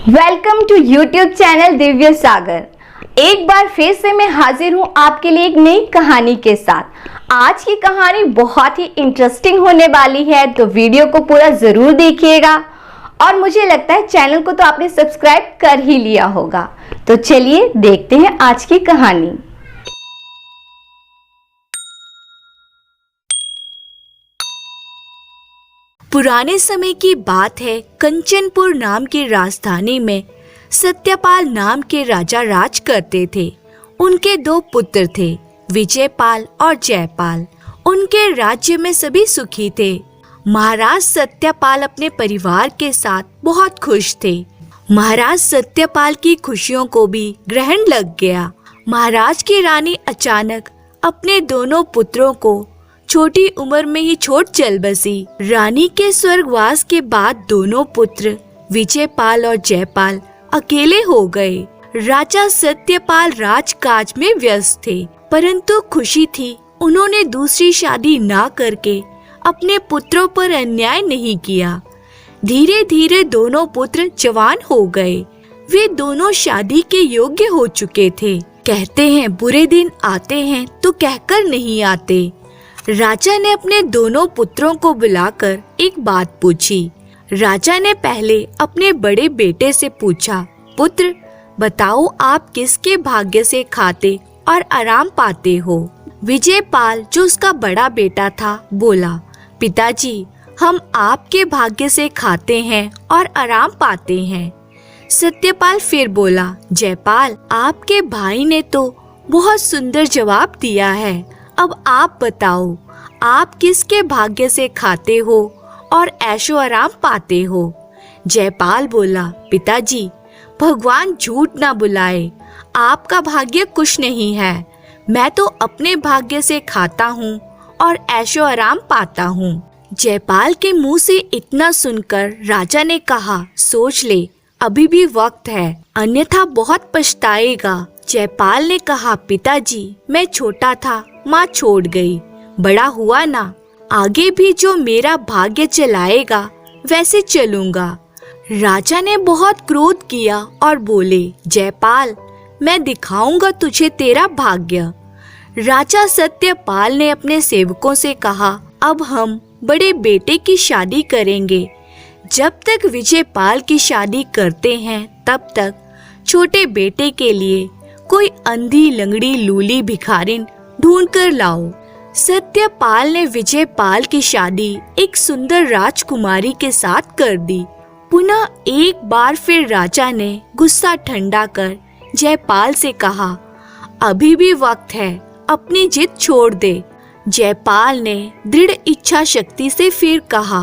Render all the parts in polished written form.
Welcome to YouTube channel Divya सागर। एक बार फिर से मैं हाजिर हूं आपके लिए एक नई कहानी के साथ। आज की कहानी बहुत ही इंटरेस्टिंग होने वाली है, तो वीडियो को पूरा जरूर देखिएगा। और मुझे लगता है चैनल को तो आपने सब्सक्राइब कर ही लिया होगा। तो चलिए देखते हैं आज की कहानी। पुराने समय की बात है। कंचनपुर नाम की राजधानी में सत्यपाल नाम के राजा राज करते थे। उनके दो पुत्र थे, विजयपाल और जयपाल। उनके राज्य में सभी सुखी थे। महाराज सत्यपाल अपने परिवार के साथ बहुत खुश थे। महाराज सत्यपाल की खुशियों को भी ग्रहण लग गया। महाराज की रानी अचानक अपने दोनों पुत्रों को छोटी उम्र में ही छोड़ चल बसी। रानी के स्वर्गवास के बाद दोनों पुत्र विजयपाल और जयपाल अकेले हो गए। राजा सत्यपाल राजकाज में व्यस्त थे, परंतु खुशी थी उन्होंने दूसरी शादी ना करके अपने पुत्रों पर अन्याय नहीं किया। धीरे धीरे दोनों पुत्र जवान हो गए। वे दोनों शादी के योग्य हो चुके थे। कहते हैं बुरे दिन आते हैं तो कहकर नहीं आते। राजा ने अपने दोनों पुत्रों को बुलाकर एक बात पूछी। राजा ने पहले अपने बड़े बेटे से पूछा, पुत्र बताओ आप किसके भाग्य से खाते और आराम पाते हो? विजयपाल जो उसका बड़ा बेटा था बोला, पिताजी हम आपके भाग्य से खाते हैं और आराम पाते हैं। सत्यपाल फिर बोला, जयपाल आपके भाई ने तो बहुत सुंदर जवाब दिया है। अब आप बताओ आप किसके भाग्य से खाते हो और ऐशो आराम पाते हो? जयपाल बोला, पिताजी भगवान झूठ ना बुलाए, आपका भाग्य कुछ नहीं है। मैं तो अपने भाग्य से खाता हूँ और ऐशो आराम पाता हूँ। जयपाल के मुंह से इतना सुनकर राजा ने कहा, सोच ले अभी भी वक्त है, अन्यथा बहुत पछताएगा। जयपाल ने कहा, पिताजी मैं छोटा था, माँ छोड़ गई, बड़ा हुआ ना, आगे भी जो मेरा भाग्य चलाएगा वैसे चलूंगा। राजा ने बहुत क्रोध किया और बोले, जयपाल मैं दिखाऊंगा तुझे तेरा भाग्य। राजा सत्यपाल ने अपने सेवकों से कहा, अब हम बड़े बेटे की शादी करेंगे। जब तक विजयपाल की शादी करते हैं तब तक छोटे बेटे के लिए कोई अंधी लंगड़ी लूली भिखारिन ढूंढ कर लाओ। सत्यपाल ने विजयपाल की शादी एक सुंदर राजकुमारी के साथ कर दी। पुनः एक बार फिर राजा ने गुस्सा ठंडा कर जयपाल से कहा, अभी भी वक्त है, अपनी जिद छोड़ दे। जयपाल ने दृढ़ इच्छा शक्ति से फिर कहा,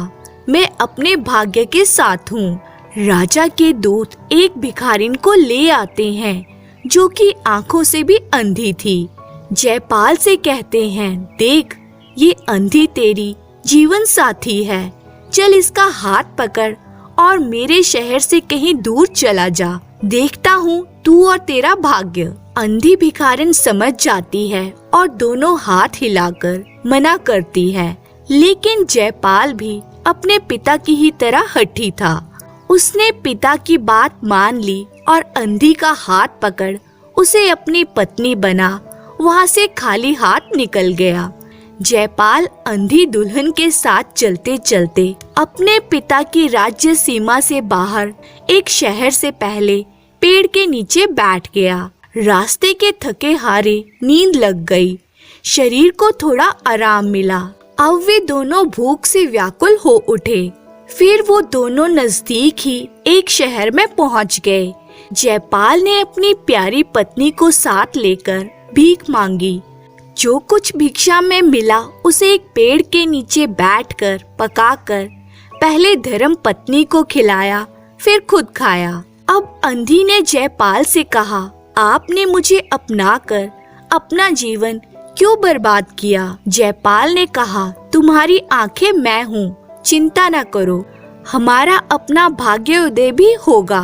मैं अपने भाग्य के साथ हूँ। राजा के दूत एक भिखारिन को ले आते हैं जो कि आंखों से भी अंधी थी। जयपाल से कहते हैं, देख ये अंधी तेरी जीवन साथी है, चल इसका हाथ पकड़ और मेरे शहर से कहीं दूर चला जा, देखता हूँ तू और तेरा भाग्य। अंधी भिखारिन समझ जाती है और दोनों हाथ हिलाकर मना करती है, लेकिन जयपाल भी अपने पिता की ही तरह हठी था। उसने पिता की बात मान ली और अंधी का हाथ पकड़ उसे अपनी पत्नी बना वहाँ से खाली हाथ निकल गया। जयपाल अंधी दुल्हन के साथ चलते चलते अपने पिता की राज्य सीमा से बाहर एक शहर से पहले पेड़ के नीचे बैठ गया। रास्ते के थके हारे नींद लग गई, शरीर को थोड़ा आराम मिला। अब वे दोनों भूख से व्याकुल हो उठे। फिर वो दोनों नजदीक ही एक शहर में पहुंच गए। जयपाल ने अपनी प्यारी पत्नी को साथ लेकर भीख मांगी। जो कुछ भिक्षा में मिला उसे एक पेड़ के नीचे बैठकर पकाकर पहले धर्म पत्नी को खिलाया, फिर खुद खाया। अब अंधी ने जयपाल से कहा, आपने मुझे अपनाकर अपना जीवन क्यों बर्बाद किया? जयपाल ने कहा, तुम्हारी आंखें मैं हूँ, चिंता न करो, हमारा अपना भाग्योदय भी होगा।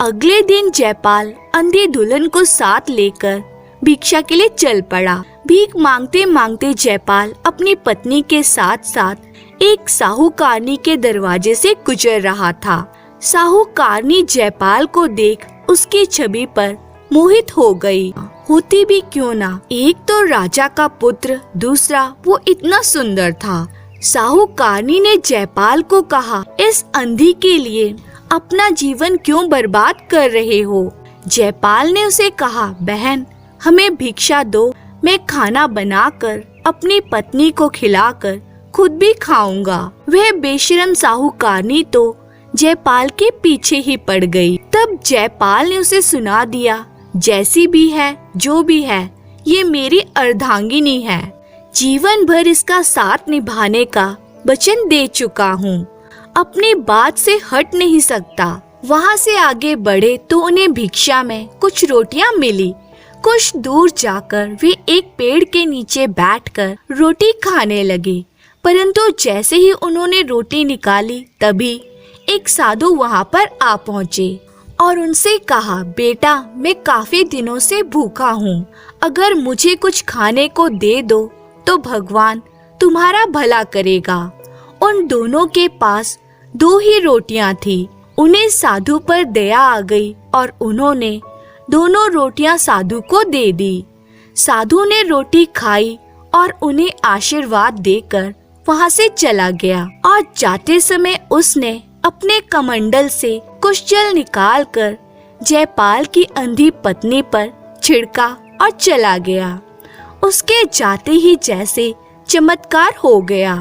अगले दिन जयपाल अंधी दुल्हन को साथ लेकर भिक्षा के लिए चल पड़ा। भीख मांगते मांगते जयपाल अपनी पत्नी के साथ साथ एक साहूकारनी के दरवाजे से गुजर रहा था। साहूकारनी जयपाल को देख उसकी छवि पर मोहित हो गई। होती भी क्यों ना, एक तो राजा का पुत्र, दूसरा वो इतना सुंदर था। साहूकारनी ने जयपाल को कहा, इस अंधी के लिए अपना जीवन क्यों बर्बाद कर रहे हो? जयपाल ने उसे कहा, बहन हमें भिक्षा दो, मैं खाना बनाकर अपनी पत्नी को खिलाकर खुद भी खाऊंगा। वह बेशरम साहूकारनी तो जयपाल के पीछे ही पड़ गई। तब जयपाल ने उसे सुना दिया, जैसी भी है जो भी है ये मेरी अर्धांगिनी है, जीवन भर इसका साथ निभाने का वचन दे चुका हूँ, अपनी बात से हट नहीं सकता। वहाँ से आगे बढ़े तो उन्हें भिक्षा में कुछ रोटियां मिली। कुछ दूर जाकर वे एक पेड़ के नीचे बैठकर रोटी खाने लगे, परंतु जैसे ही उन्होंने रोटी निकाली तभी एक साधु वहाँ पर आ पहुँचे और उनसे कहा, बेटा मैं काफी दिनों से भूखा हूँ, अगर मुझे कुछ खाने को दे दो तो भगवान तुम्हारा भला करेगा। उन दोनों के पास 2 ही रोटियां थी। उन्हें साधु पर दया आ गई और उन्होंने दोनों रोटियां साधु को दे दी। साधु ने रोटी खाई और उन्हें आशीर्वाद देकर वहां से चला गया और जाते समय उसने अपने कमंडल से कुछ जल निकालकर जयपाल की अंधी पत्नी पर छिड़का और चला गया। उसके जाते ही जैसे चमत्कार हो गया,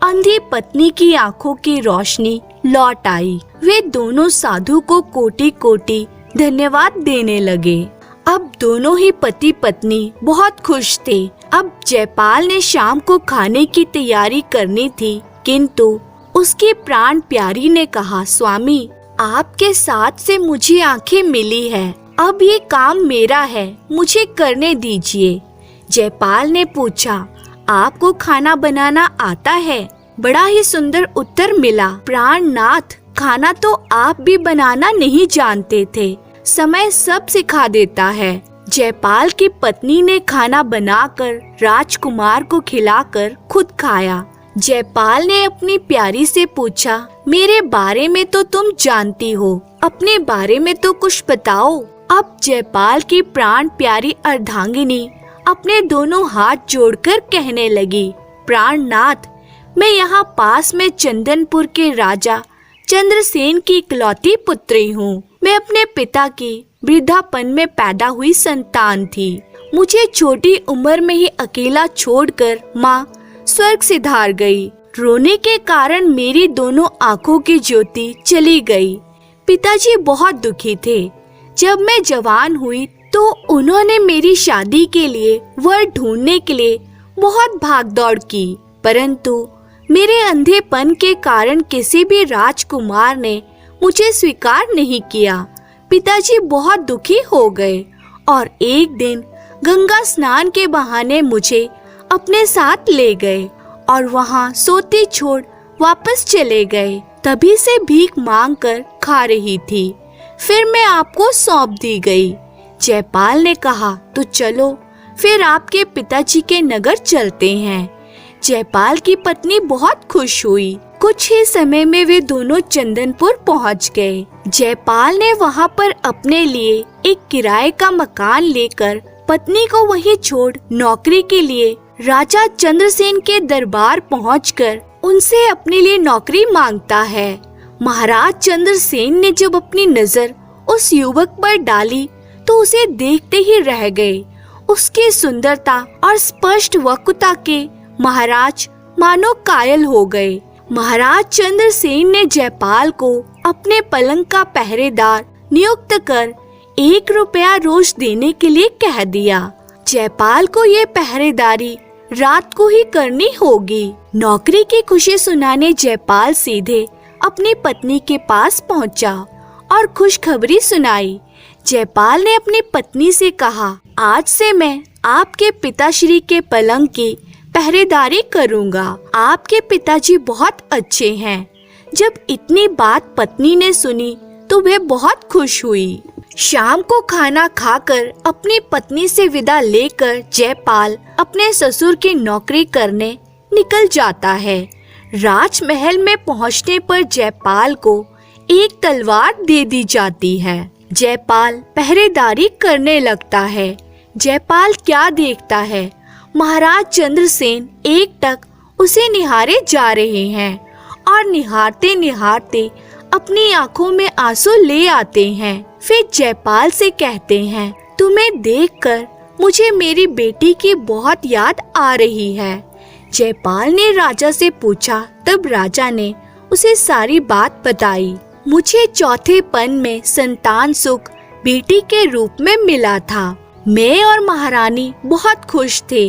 अंधी पत्नी की आंखों की रोशनी लौट आई। वे दोनों साधु को कोटि कोटि धन्यवाद देने लगे। अब दोनों ही पति पत्नी बहुत खुश थे। अब जयपाल ने शाम को खाने की तैयारी करनी थी, किंतु उसकी प्राण प्यारी ने कहा, स्वामी आपके साथ से मुझे आंखें मिली है, अब ये काम मेरा है, मुझे करने दीजिए। जयपाल ने पूछा, आपको खाना बनाना आता है? बड़ा ही सुंदर उत्तर मिला। प्राणनाथ, खाना तो आप भी बनाना नहीं जानते थे, समय सब सिखा देता है। जयपाल की पत्नी ने खाना बनाकर राजकुमार को खिलाकर खुद खाया। जयपाल ने अपनी प्यारी से पूछा, मेरे बारे में तो तुम जानती हो, अपने बारे में तो कुछ बताओ। अब जयपाल की प्राण प्यारी अर्धांगिनी अपने दोनों हाथ जोड़कर कहने लगी, प्राणनाथ, मैं यहाँ पास में चंदनपुर के राजा चंद्रसेन की इकलौती पुत्री हूँ। मैं अपने पिता की वृद्धापन में पैदा हुई संतान थी। मुझे छोटी उम्र में ही अकेला छोड़कर माँ स्वर्ग सिधार गई। रोने के कारण मेरी दोनों आँखों की ज्योति चली गई। पिताजी बहुत दुखी थे। जब मैं जवान हुई तो उन्होंने मेरी शादी के लिए वर ढूंढने के लिए बहुत भागदौड़ की, परंतु मेरे अंधेपन के कारण किसी भी राजकुमार ने मुझे स्वीकार नहीं किया। पिताजी बहुत दुखी हो गए और एक दिन गंगा स्नान के बहाने मुझे अपने साथ ले गए और वहाँ सोते छोड़ वापस चले गए। तभी से भीख मांगकर खा रही थी। फिर मैं आपको सौंप दी गई। जयपाल ने कहा, तो चलो फिर आपके पिताजी के नगर चलते हैं। जयपाल की पत्नी बहुत खुश हुई। कुछ ही समय में वे दोनों चंदनपुर पहुंच गए। जयपाल ने वहां पर अपने लिए एक किराए का मकान लेकर पत्नी को वहीं छोड़ नौकरी के लिए राजा चंद्रसेन के दरबार पहुंचकर उनसे अपने लिए नौकरी मांगता है। महाराज चंद्रसेन ने जब अपनी नजर उस युवक पर डाली तो उसे देखते ही रह गए। उसकी सुंदरता और स्पष्ट वक्ता के महाराज मानो कायल हो गए। महाराज चंद्रसेन ने जयपाल को अपने पलंग का पहरेदार नियुक्त कर 1 रुपया रोज देने के लिए कह दिया। जयपाल को ये पहरेदारी रात को ही करनी होगी। नौकरी की खुशी सुनाने जयपाल सीधे अपनी पत्नी के पास पहुंचा और खुशखबरी सुनाई। जयपाल ने अपनी पत्नी से कहा, आज से मैं आपके पिताश्री के पलंग की पहरेदारी करूंगा। आपके पिताजी बहुत अच्छे हैं। जब इतनी बात पत्नी ने सुनी तो वह बहुत खुश हुई। शाम को खाना खाकर अपनी पत्नी से विदा लेकर जयपाल अपने ससुर की नौकरी करने निकल जाता है। राजमहल में पहुंचने पर जयपाल को एक तलवार दे दी जाती है। जयपाल पहरेदारी करने लगता है। जयपाल क्या देखता है, महाराज चंद्रसेन एकटक उसे निहारे जा रहे हैं और निहारते निहारते अपनी आंखों में आंसू ले आते हैं। फिर जयपाल से कहते हैं, तुम्हें देखकर मुझे मेरी बेटी की बहुत याद आ रही है। जयपाल ने राजा से पूछा, तब राजा ने उसे सारी बात बताई। मुझे चौथेपन में संतान सुख बेटी के रूप में मिला था। मैं और महारानी बहुत खुश थे,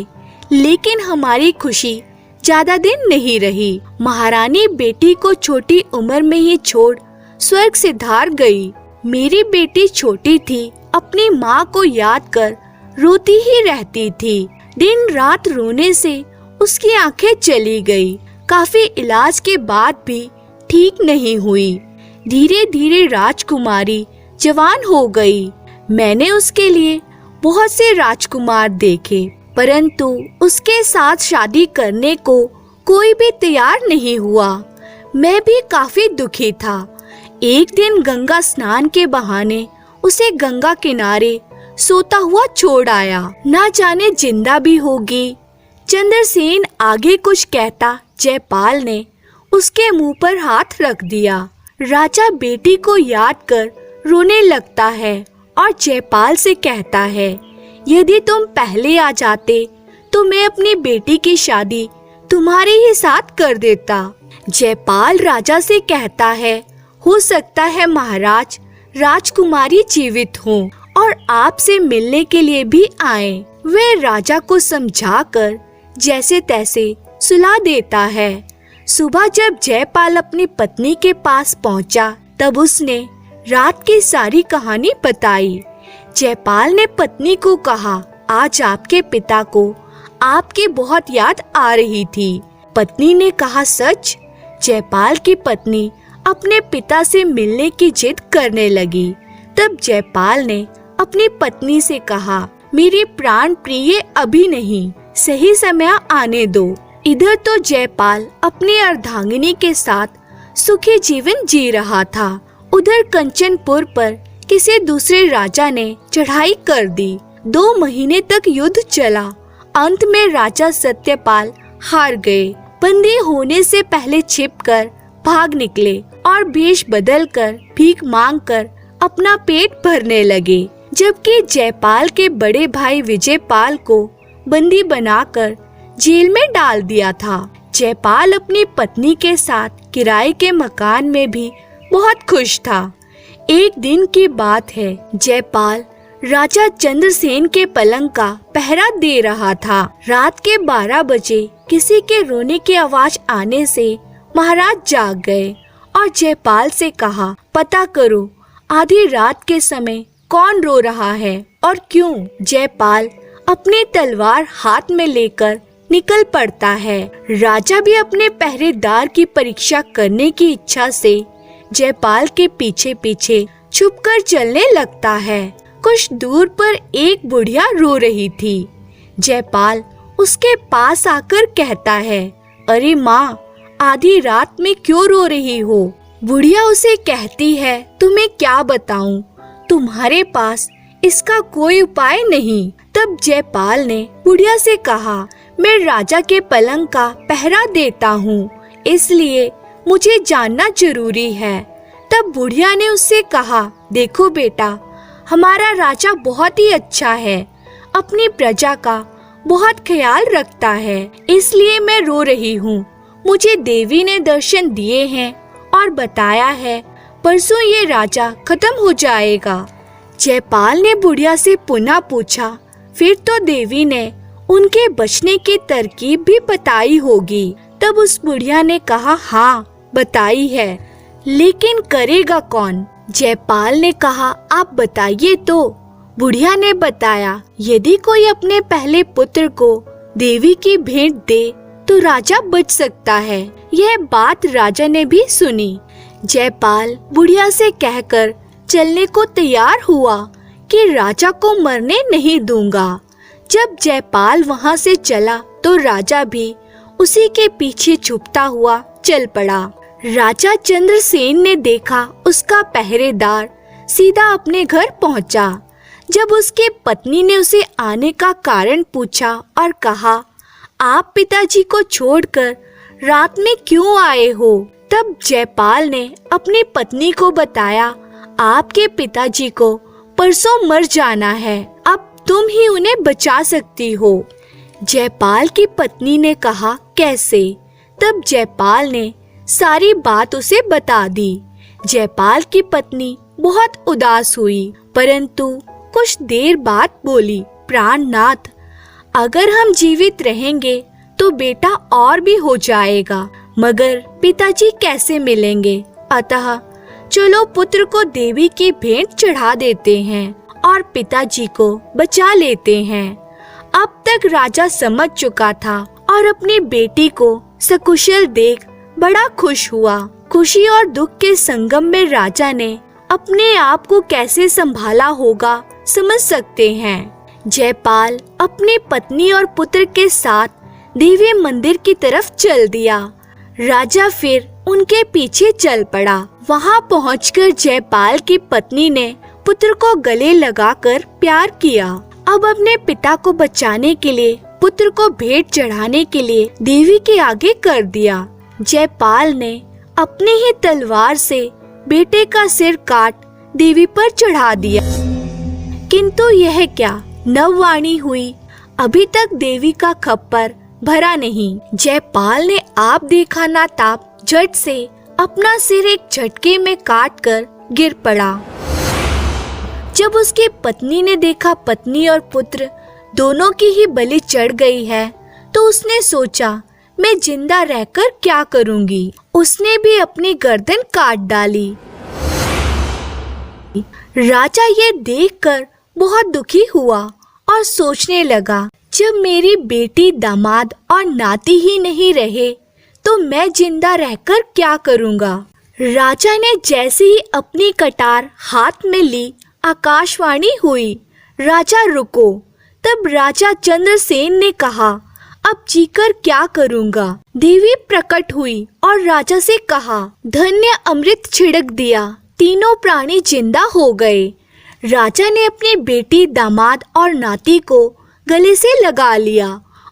लेकिन हमारी खुशी ज्यादा दिन नहीं रही। महारानी बेटी को छोटी उम्र में ही छोड़ स्वर्ग सिधार गई। मेरी बेटी छोटी थी, अपनी माँ को याद कर रोती ही रहती थी। दिन रात रोने से उसकी आंखें चली गई। काफी इलाज के बाद भी ठीक नहीं हुई। धीरे धीरे राजकुमारी जवान हो गई। मैंने उसके लिए बहुत से राजकुमार देखे, परंतु उसके साथ शादी करने को कोई भी तैयार नहीं हुआ। मैं भी काफी दुखी था। एक दिन गंगा स्नान के बहाने उसे गंगा किनारे सोता हुआ छोड़ आया। ना जाने जिंदा भी होगी। चंद्रसेन आगे कुछ कहता, जयपाल ने उसके मुंह पर हाथ रख दिया। राजा बेटी को याद कर रोने लगता है और जयपाल से कहता है, यदि तुम पहले आ जाते तो मैं अपनी बेटी की शादी तुम्हारे ही साथ कर देता। जयपाल राजा से कहता है, हो सकता है महाराज राजकुमारी जीवित हो और आपसे मिलने के लिए भी आए। वे राजा को समझाकर जैसे तैसे सुला देता है। सुबह जब जयपाल अपनी पत्नी के पास पहुंचा, तब उसने रात की सारी कहानी बताई। जयपाल ने पत्नी को कहा, आज आपके पिता को आपकी बहुत याद आ रही थी। पत्नी ने कहा, सच? जयपाल की पत्नी अपने पिता से मिलने की जिद करने लगी। तब जयपाल ने अपनी पत्नी से कहा, मेरी प्राण प्रिय अभी नहीं, सही समय आने दो। इधर तो जयपाल अपनी अर्धांगिनी के साथ सुखी जीवन जी रहा था। उधर कंचनपुर पर किसी दूसरे राजा ने चढ़ाई कर दी। 2 महीने तक युद्ध चला। अंत में राजा सत्यपाल हार गए। बंदी होने से पहले छिपकर भाग निकले और वेश बदलकर भीख मांगकर अपना पेट भरने लगे। जबकि जयपाल के बड़े भाई विजयपाल को बंदी बनाकर जेल में डाल दिया था। जयपाल अपनी पत्नी के साथ किराए के मकान में भी बहुत खुश था। एक दिन की बात है, जयपाल राजा चंद्रसेन के पलंग का पहरा दे रहा था। रात के 12 बजे किसी के रोने की आवाज आने से महाराज जाग गए और जयपाल से कहा, पता करो आधी रात के समय कौन रो रहा है और क्यों। जयपाल अपनी तलवार हाथ में लेकर निकल पड़ता है। राजा भी अपने पहरेदार की परीक्षा करने की इच्छा से जयपाल के पीछे पीछे छुपकर चलने लगता है। कुछ दूर पर एक बुढ़िया रो रही थी। जयपाल उसके पास आकर कहता है, अरे माँ, आधी रात में क्यों रो रही हो। बुढ़िया उसे कहती है, तुम्हें क्या बताऊं, तुम्हारे पास इसका कोई उपाय नहीं। तब जयपाल ने बुढ़िया से कहा, मैं राजा के पलंग का पहरा देता हूँ, इसलिए मुझे जानना जरूरी है। तब बुढ़िया ने उससे कहा, देखो बेटा, हमारा राजा बहुत ही अच्छा है, अपनी प्रजा का बहुत ख्याल रखता है, इसलिए मैं रो रही हूँ। मुझे देवी ने दर्शन दिए हैं और बताया है परसों ये राजा खत्म हो जाएगा। जयपाल ने बुढ़िया से पुनः पूछा, फिर तो देवी ने उनके बचने की तरकीब भी बताई होगी। तब उस बुढ़िया ने कहा, हाँ बताई है, लेकिन करेगा कौन। जयपाल ने कहा, आप बताइए तो। बुढ़िया ने बताया, यदि कोई अपने पहले पुत्र को देवी की भेंट दे तो राजा बच सकता है। यह बात राजा ने भी सुनी। जयपाल बुढ़िया से कहकर चलने को तैयार हुआ कि राजा को मरने नहीं दूंगा। जब जयपाल वहां से चला तो राजा भी उसी के पीछे छुपता हुआ चल पड़ा। राजा चंद्रसेन ने देखा उसका पहरेदार सीधा अपने घर पहुंचा। जब उसके पत्नी ने उसे आने का कारण पूछा और कहा, आप पिताजी को छोड़कर रात में क्यों आए हो? तब जयपाल ने अपनी पत्नी को बताया, आपके पिताजी को परसों मर जाना है, अब तुम ही उन्हें बचा सकती हो। जयपाल की पत्नी ने कहा, कैसे? तब जयपाल ने सारी बात उसे बता दी। जयपाल की पत्नी बहुत उदास हुई, परंतु कुछ देर बाद बोली, प्राणनाथ, अगर हम जीवित रहेंगे तो बेटा और भी हो जाएगा, मगर पिताजी कैसे मिलेंगे? अतः चलो पुत्र को देवी की भेंट चढ़ा देते हैं और पिताजी को बचा लेते हैं। अब तक राजा समझ चुका था और अपनी बेटी को सकुशल देख बड़ा खुश हुआ। खुशी और दुख के संगम में राजा ने अपने आप को कैसे संभाला होगा समझ सकते हैं। जयपाल अपनी पत्नी और पुत्र के साथ देवी मंदिर की तरफ चल दिया। राजा फिर उनके पीछे चल पड़ा। वहां पहुंचकर जयपाल की पत्नी ने पुत्र को गले लगाकर प्यार किया। अब अपने पिता को बचाने के लिए पुत्र को भेंट चढ़ाने के लिए देवी के आगे कर दिया। जयपाल ने अपनी ही तलवार से बेटे का सिर काट देवी पर चढ़ा दिया, किंतु यह क्या नववाणी हुई, अभी तक देवी का खप्पर भरा नहीं। जयपाल ने आप देखा ना ताप झट से अपना सिर एक झटके में काटकर गिर पड़ा। जब उसकी पत्नी ने देखा पत्नी और पुत्र दोनों की ही बलि चढ़ गई है, तो उसने सोचा, मैं जिंदा रहकर क्या करूंगी। उसने भी अपनी गर्दन काट डाली। राजा ये देखकर बहुत दुखी हुआ और सोचने लगा, जब मेरी बेटी, दामाद और नाती ही नहीं रहे तो मैं जिंदा रहकर क्या करूंगा। राजा ने जैसे ही अपनी कटार हाथ में ली, आकाशवाणी हुई, राजा रुको। तब राजा चंद्रसेन ने कहा, अब जीकर क्या करूंगा। देवी प्रकट हुई और राजा से कहा, धन्य अमृत छिड़क दिया, तीनों प्राणी जिंदा हो गए। राजा ने अपनी बेटी, दामाद और नाती को गले से लगा लिया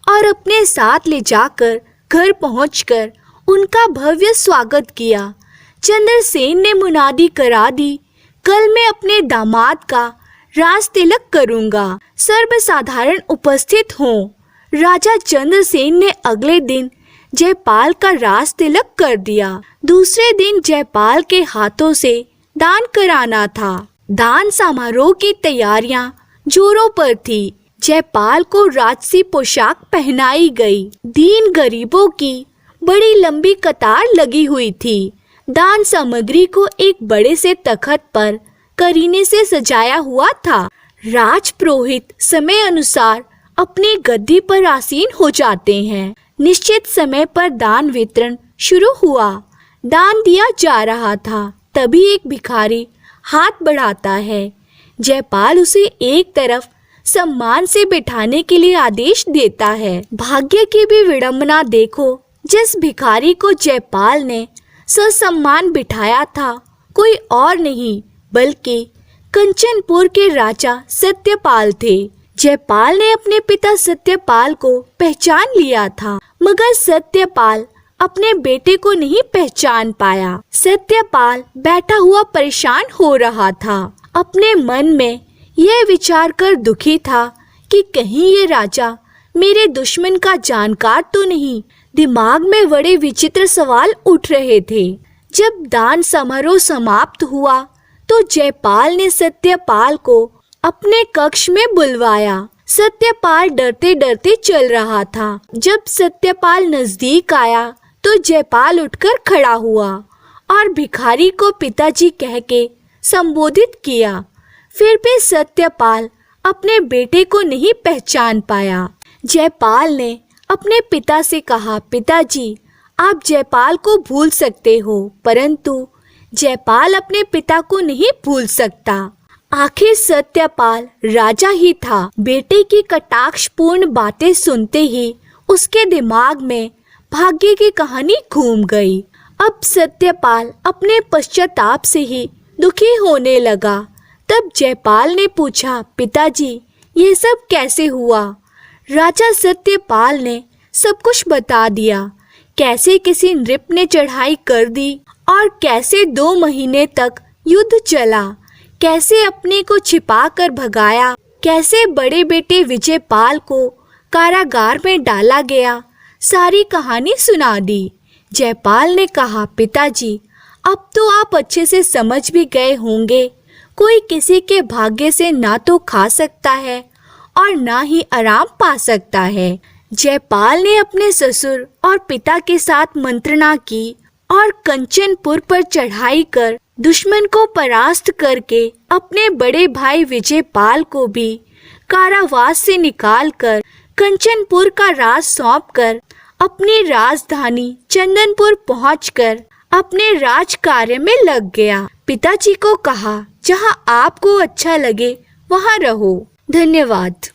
और अपने साथ ले जाकर घर पहुंचकर उनका भव्य स्वागत किया। चंद्रसेन ने मुनादी करा दी, कल मैं अपने दामाद का राज तिलक करूंगा, सर्वसाधारण उपस्थित हों। राजा चंद्रसेन ने अगले दिन जयपाल का राज तिलक कर दिया। दूसरे दिन जयपाल के हाथों से दान कराना था। दान समारोह की तैयारियां जोरों पर थी। जयपाल को राजसी पोशाक पहनाई गई। दीन गरीबों की बड़ी लंबी कतार लगी हुई थी। दान सामग्री को एक बड़े से तख्त पर करीने से सजाया हुआ था। राजपुरोहित समय अनुसार अपनी गद्दी पर आसीन हो जाते हैं। निश्चित समय पर दान वितरण शुरू हुआ। दान दिया जा रहा था, तभी एक भिखारी हाथ बढ़ाता है। जयपाल उसे एक तरफ सम्मान से बिठाने के लिए आदेश देता है। भाग्य की भी विडंबना देखो, जिस भिखारी को जयपाल ने ससम्मान बिठाया था कोई और नहीं बल्कि कंचनपुर के राजा सत्यपाल थे। जयपाल ने अपने पिता सत्यपाल को पहचान लिया था, मगर सत्यपाल अपने बेटे को नहीं पहचान पाया। सत्यपाल बैठा हुआ परेशान हो रहा था। अपने मन में यह विचार कर दुखी था कि कहीं ये राजा मेरे दुश्मन का जानकार तो नहीं। दिमाग में बड़े विचित्र सवाल उठ रहे थे। जब दान समारोह समाप्त हुआ तो जयपाल ने सत्यपाल को अपने कक्ष में बुलवाया। सत्यपाल डरते डरते चल रहा था। जब सत्यपाल नजदीक आया तो जयपाल उठकर खड़ा हुआ और भिखारी को पिताजी कह के संबोधित किया। फिर भी सत्यपाल अपने बेटे को नहीं पहचान पाया। जयपाल ने अपने पिता से कहा, पिताजी आप जयपाल को भूल सकते हो, परंतु जयपाल अपने पिता को नहीं भूल सकता। आखिर सत्यपाल राजा ही था। बेटे की कटाक्षपूर्ण बातें सुनते ही उसके दिमाग में भाग्य की कहानी घूम गई। अब सत्यपाल अपने पश्चाताप से ही दुखी होने लगा। तब जयपाल ने पूछा, पिताजी ये सब कैसे हुआ? राजा सत्यपाल ने सब कुछ बता दिया। कैसे किसी नृप ने चढ़ाई कर दी और कैसे 2 महीने तक युद्ध चला, कैसे अपने को छिपा कर भगाया, कैसे बड़े बेटे विजयपाल को कारागार में डाला गया। सारी कहानी सुना दी। जयपाल ने कहा, पिताजी अब तो आप अच्छे से समझ भी गए होंगे, कोई किसी के भाग्य से ना तो खा सकता है और ना ही आराम पा सकता है। जयपाल ने अपने ससुर और पिता के साथ मंत्रणा की और कंचनपुर पर चढ़ाई कर दुश्मन को परास्त करके अपने बड़े भाई विजयपाल को भी कारावास से निकालकर कंचनपुर का राज सौंपकर अपनी राजधानी चंदनपुर पहुंचकर अपने राज कार्य में लग गया। पिताजी को कहा, जहां आपको अच्छा लगे वहां रहो। धन्यवाद।